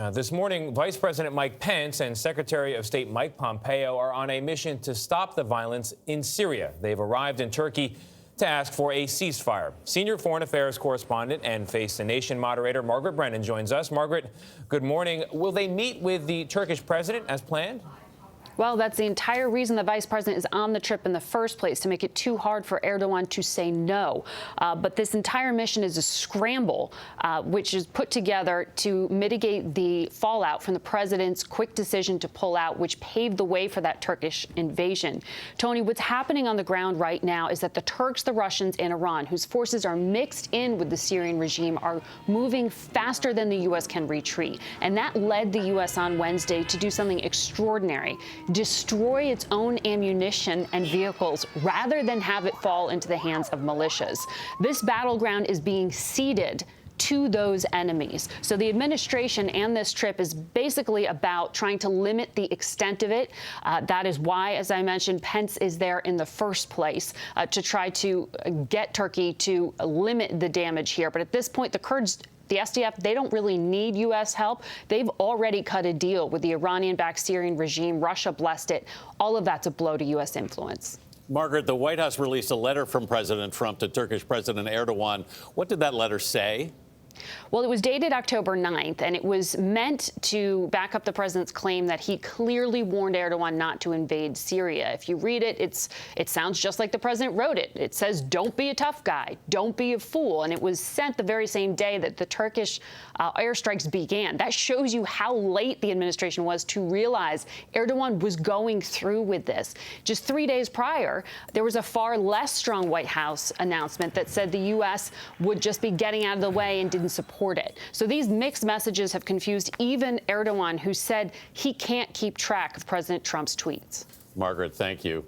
This morning, Vice President Mike Pence and Secretary of State Mike Pompeo are on a mission to stop the violence in Syria. They've arrived in Turkey to ask for a ceasefire. Senior foreign affairs correspondent and Face the Nation moderator Margaret Brennan joins us. Margaret, good morning. Will they meet with the Turkish president as planned? Well, that's the entire reason the vice president is on the trip in the first place, to make it too hard for Erdogan to say no. But this entire mission is a scramble, which is put together to mitigate the fallout from the president's quick decision to pull out, which paved the way for that Turkish invasion. Tony, what's happening on the ground right now is that the Turks, the Russians, and Iran, whose forces are mixed in with the Syrian regime, are moving faster than the U.S. can retreat. And that led the U.S. on Wednesday to do something extraordinary: destroy its own ammunition and vehicles rather than have it fall into the hands of militias. This battleground is being ceded to those enemies. So the administration and this trip is basically about trying to limit the extent of it. That is why, as I mentioned, Pence is there in the first place, to try to get Turkey to limit the damage here. But at this point, the Kurds, the SDF, they don't really need U.S. help. They've already cut a deal with the Iranian-backed Syrian regime. Russia blessed it. All of that's a blow to U.S. influence. Margaret, the White House released a letter from President Trump to Turkish President Erdogan. What did that letter say? Well, it was dated October 9th, and it was meant to back up the president's claim that he clearly warned Erdogan not to invade Syria. If you read it, it sounds just like the president wrote it. It says, don't be a tough guy, don't be a fool. And it was sent the very same day that the Turkish airstrikes began. That shows you how late the administration was to realize Erdogan was going through with this. Just 3 days prior, there was a far less strong White House announcement that said the U.S. would just be getting out of the way and didn't support it. So these mixed messages have confused even Erdogan, who said he can't keep track of President Trump's tweets. Margaret, thank you.